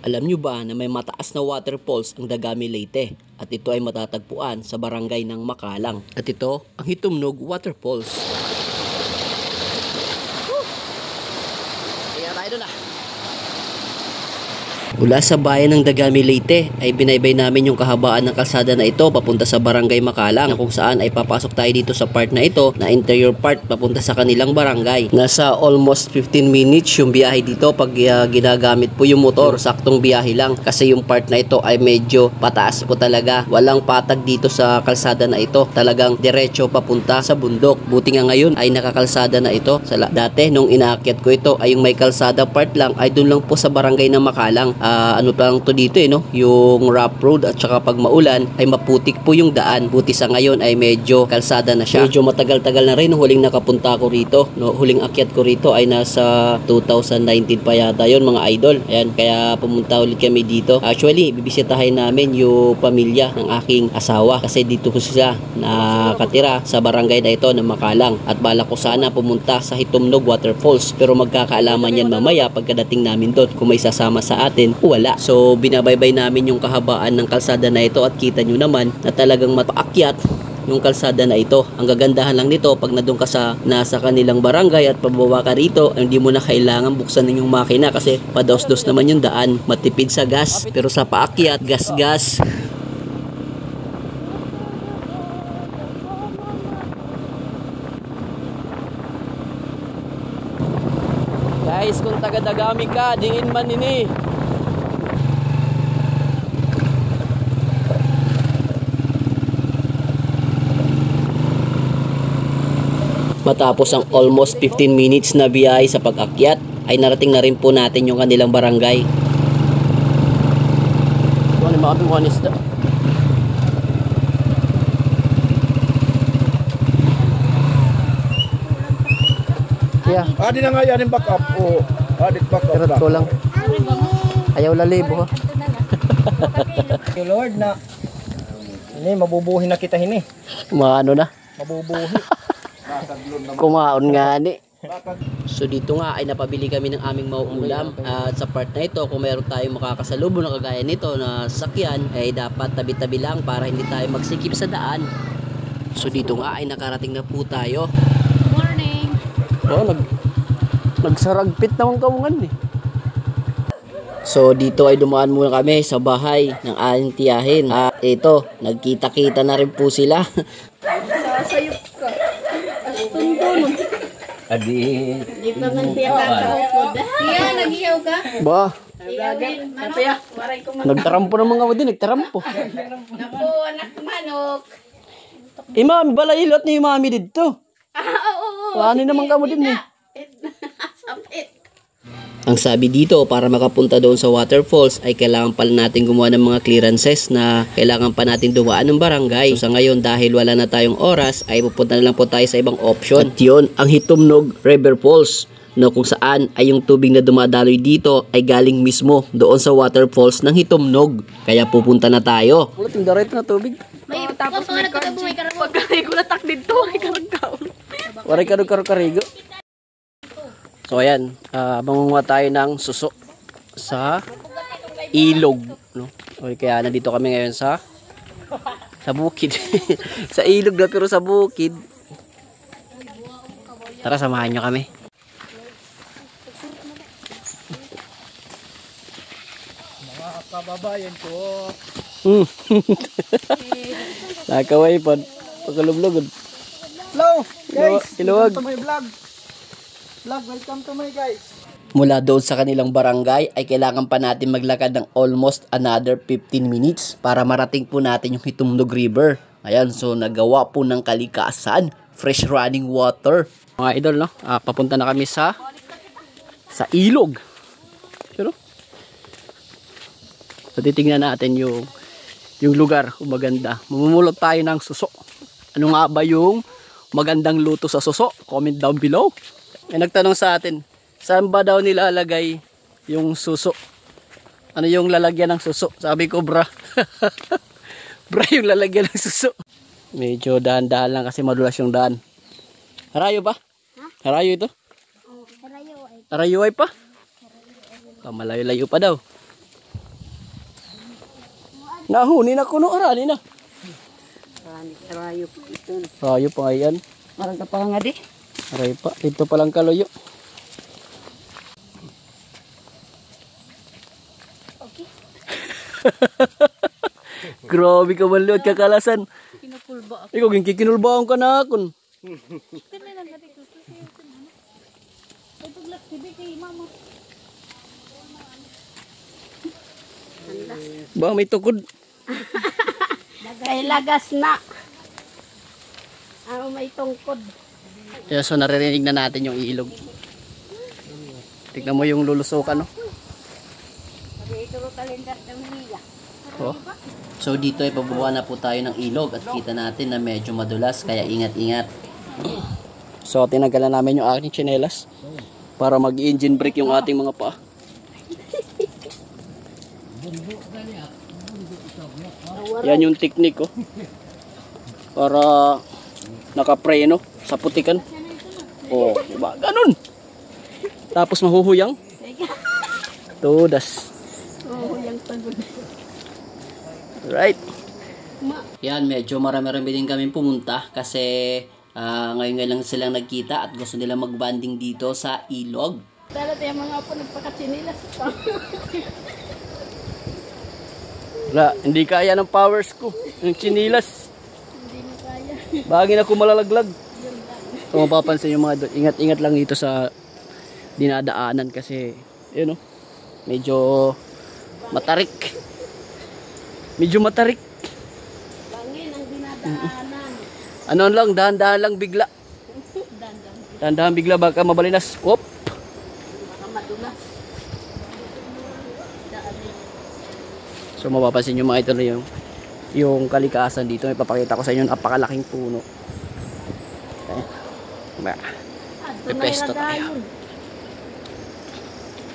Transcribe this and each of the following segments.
Alam nyo ba na may mataas na waterfalls ang Dagami Leyte? At ito ay matatagpuan sa barangay ng Makalang. At ito ang Hitumnog Waterfalls. Kaya tayo doon Mula sa bayan ng Dagami Leyte ay binaybay namin yung kahabaan ng kalsada na ito papunta sa barangay Makalang, na kung saan ay papasok tayo dito sa part na ito na interior part papunta sa kanilang barangay. Nasa almost 15 minutes yung biyahe dito pag ginagamit po yung motor. Saktong biyahe lang kasi yung part na ito ay medyo pataas po talaga. Walang patag dito sa kalsada na ito. Talagang diretso papunta sa bundok. Buti nga ngayon ay nakakalsada na ito. Dati nung inaakyat ko ito ay yung may kalsada part lang ay dun lang po sa barangay ng Makalang. Ano pa lang to dito no? Yung rough road at saka pag maulan ay maputik po yung daan. Buti sa ngayon ay medyo kalsada na siya. Medyo matagal-tagal na rin huling nakapunta ko rito. No? Huling akyat ko rito ay nasa 2019 pa yata yun mga idol. Ayan, kaya pumunta ulit kami dito. Actually, bibisitahin namin yung pamilya ng aking asawa kasi dito po sila nakatira sa barangay na ito ng Makalang. At balak ko sana pumunta sa Hitumnog Waterfalls. Pero magkakaalaman yan mamaya pagkadating namin doon kung may sasama sa atin wala. So binabaybay namin yung kahabaan ng kalsada na ito at kita nyo naman na talagang mapaakyat yung kalsada na ito. Ang gagandahan lang nito pag nadun ka sa nasa kanilang barangay at pababa ka rito, hindi mo na kailangan buksan ng yung makina kasi pados-dos naman yung daan. Matipid sa gas pero sa paakyat gas-gas. Guys, kung taga-Dagami ka, dingin man ini. Matapos ang almost 15 minutes na biyahe sa pag-akyat, ay narating na rin po natin yung kanilang barangay. Ano ba kami honest na? Yeah. Adi na nga yan yung backup. O, adi backup. Pero ko lang. Ayaw lalibo ha. Lord na. Ini mabubuhi na kita hini. Maano na? Mabubuhi. Kumaon nga ni. So dito nga ay napabili kami ng aming mauulam. At sa part na ito, kung meron tayong makakasalubong na kagaya nito na sasakyan, ay dapat tabi-tabi lang para hindi tayo magsikip sa daan. So dito nga ay nakarating na po tayo. Morning. Oh, nagsaragpit naman kamungan eh. So dito ay dumaan muna kami sa bahay ng aking tiyahin. At ito, nagkita-kita na rin po sila. Sasayop ka. Astundo no. Adi. Di pa man tiya kakaupod. Tiya, nag-iyaw ka? Ba? Tiya, manok. Waray ko manok. Nagtarampo ng mga wadin, nagtarampo. Naku, anak manok. Mami, balayilot ni mami dito. Oo. Ano naman ka mo din eh. Sapit. Ang sabi dito, para makapunta doon sa waterfalls ay kailangan pala natin gumawa ng mga clearances na kailangan pa natin dumaan ng barangay. So sa ngayon, dahil wala na tayong oras, ay pupunta na lang po tayo sa ibang option. At yun, ang Hitumnog River Falls, no, kung saan ay yung tubig na dumadaloy dito ay galing mismo doon sa waterfalls ng Hitumnog. Kaya pupunta na tayo. Ulit yung daray na tubig. May tapos may karag. Pagkari ko natak dito, may karag. Waray karug-karug-karigo. So ayan, mangunguha tayo ng suso sa ilog, no? Okay, kaya nandito kami ngayon sa bukid. Sa ilog na pero sa bukid. Tara, samahan nyo kami. Mga kababayan ko. Nakaway pa. Pagkalublog. Hello guys. Iluwag. Welcome to my vlog. Welcome to my guys. Mula doon sa kanilang barangay ay kailangan pa natin maglakad ng almost another 15 minutes para marating po natin yung Hitumnog River. Ayan, so nagawa po ng kalikasan, fresh running water. Mga idol, no? Papunta na kami sa ilog. Pero so titingnan natin yung lugar kung maganda. Mamumulot tayo ng suso. Ano nga ba yung magandang luto sa suso? Comment down below. May nagtanong sa atin, saan ba daw nilalagay yung suso? Ano yung lalagyan ng suso? Sabi ko, bra. Bra yung lalagyan ng suso. Medyo dahan-dahan lang kasi madulas yung daan. Harayo ba? Harayo ito? Harayo ay pa? Malayo-layo pa daw. Nahuni na kuno, arali na. Rayo po ito. Rayo pa ngayon. Marang kapang nga di. Aray pa, ito palang kaloyo. Okay. Grabe ka man liwat kakalasan. Kinapulba ako. Ikaw kinulbaon ka na akon. Kailan lang natin ito. Ay paglak tibi kay mama. Ba may tukod. Kay lagas na. Ano may tungkod. Yeah, so naririnig na natin yung ilog. Tignan mo yung lulusukan, no? Oh. So dito ay pabubuha na po tayo ng ilog at kita natin na medyo madulas kaya ingat-ingat. So tinanggalan namin yung aking tsinelas para mag-engine brake yung ating mga paa. Yan yung technique, oh. Para nakapreno sa putikan. Oh, diba? Ganun. Tapos mahuhuyang. Todas. Mahuhuyang pagod. Right. Yan, medyo marami-rami din kami pumunta kasi ngayon lang silang nagkita at gusto nila magbanding dito sa ilog. Tala tayo mga po nagpakatsinilas pa. Wala, hindi kaya ng powers ko. Yung chinilas. Hindi na kaya. Bagay na kumalalaglag. Kung mapapansin yung mga ingat-ingat lang dito sa dinadaanan kasi yun know, medyo matarik. Medyo matarik. Bangin ang dinadaanan. Ano lang, dahan-dahan lang bigla. Dahan-dahan bigla baka mabalinas. Whoop. Baka madulas. So mapapansin nyo mga ito na yung kalikasan dito. May papakita ko sa inyo napakalaking puno. Okay. Pepesto tayo.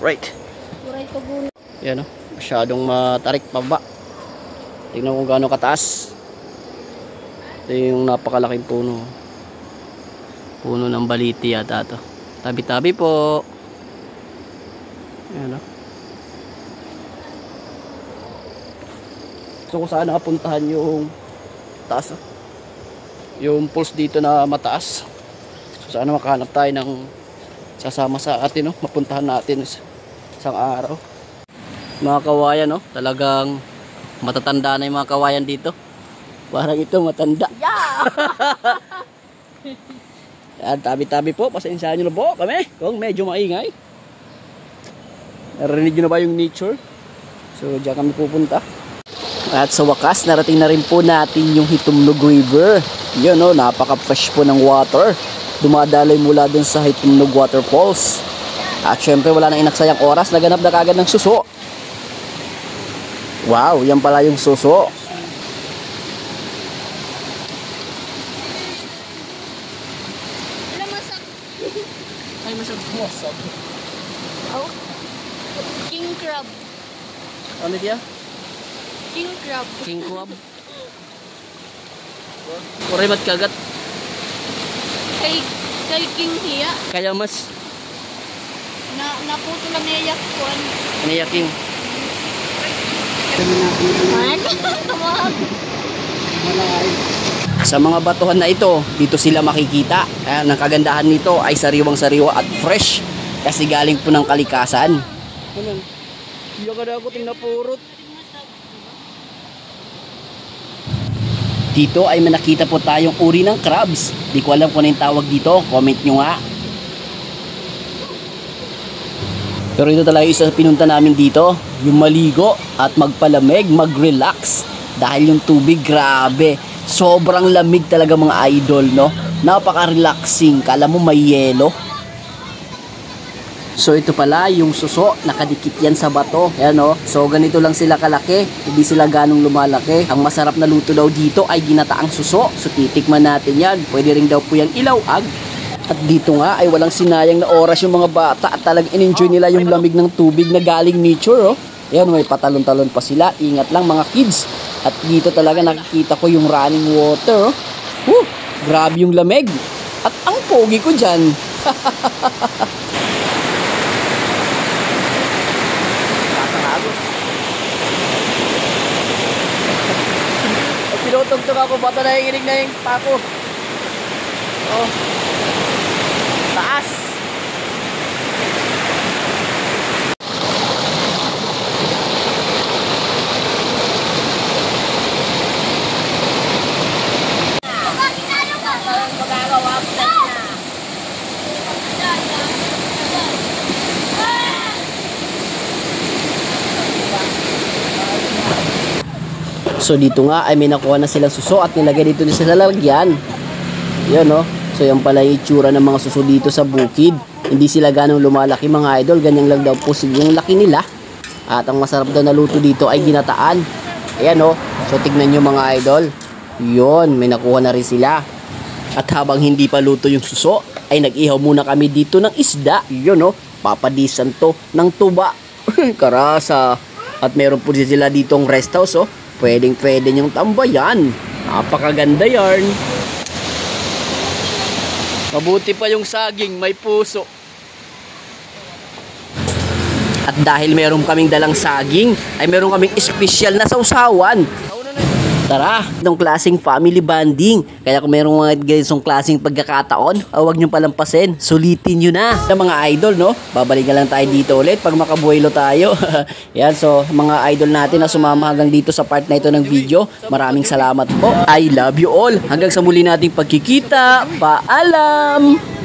Right. Yan o. Masyadong matarik pababa. Tingnan kung gaano kataas. Ito yung napakalaking puno. Puno ng baliti yata ito. Tabi-tabi po. Yan o. So kung saan nakapuntahan yung taas, yung pulse dito na mataas. So sana makahanap tayo ng sasama sa atin, no? Mapuntahan natin isang araw. Mga kawayan, no? Talagang matatanda na yung mga kawayan dito. Parang ito matanda. Yeah! Yan, tabi-tabi po. Pasensyahan nyo na po kami kung medyo maingay. Narinig nyo na ba yung nature? So diyan kami pupunta. At sa wakas, narating na rin po natin yung Hitumnog River. Yun, no, napaka-fresh po ng water. Dumadaloy mula dun sa Hitumnog Waterfalls. At syempre, wala nang inaksayang oras. Naganap na kagad ng suso. Wow, yan pala yung suso. Ay, masag. Oh. King crab. Ano diya? King crab. King crab. Kuray mat kagat. Kay king hiya. Kaya mas Naputo lang niya yakon. niyaking. Man. Tamad. Sa mga batuhan na ito, dito sila makikita. Ang kagandahan nito ay sariwang-sariwa at fresh kasi galing po ng kalikasan. Ano? Iya ka na ako tinapurot. Dito ay manakita po tayong uri ng crabs. Di ko alam kung ano yung tawag dito. Comment nyo nga. Pero ito talaga isa sa pinunta namin dito. Yung maligo at magpalamig, mag-relax. Dahil yung tubig, grabe. Sobrang lamig talaga mga idol, no? Napaka-relaxing. Kala mo may yelo. So ito pala yung suso, nakadikit yan sa bato. Ayan, no? So ganito lang sila kalaki. Hindi sila ganong lumalaki. Ang masarap na luto daw dito ay ginataang suso. So titikman natin yan. Pwede rin daw po yan ilawag. At dito nga ay walang sinayang na oras yung mga bata at talagang in-enjoy nila yung lamig ng tubig na galing nature, oh. Ayan, may patalon-talon pa sila. Ingat lang mga kids. At dito talaga nakikita ko yung running water, oh. Grabe yung lamig. At ang pogi ko dyan. tumutugtog ako. Bata nahinginig na yung pako. Oh. Taas. So dito nga ay may nakuha na silang suso at nilagay dito sa lalagyan. Yun no. So yan pala yung itsura ng mga suso dito sa bukid. Hindi sila ganong lumalaki mga idol. Ganyan lang daw po yung laki nila. At ang masarap daw na luto dito ay ginataan. Ayan no. So tignan nyo mga idol. Yun, may nakuha na rin sila. At habang hindi pa luto yung suso, ay nag-ihaw muna kami dito ng isda. Yun no. Papadisan to ng tuba. Karasa. At meron po sila ditong rest house oh. Pwede niyong tambayan. Napakaganda yarn. Mabuti pa yung saging, may puso. At dahil meron kaming dalang saging, ay meron kaming espesyal na sausawan. Tara, itong klaseng family bonding. Kaya kung merong mga ganitong klaseng pagkakataon, huwag nyo palampasin. Sulitin nyo na. Sa mga idol, no? Babalikan lang tayo dito ulit pag makabuelo tayo. Yan, so mga idol natin na sumama hanggang dito sa part na ito ng video. Maraming salamat po. I love you all. Hanggang sa muli nating pagkikita. Paalam!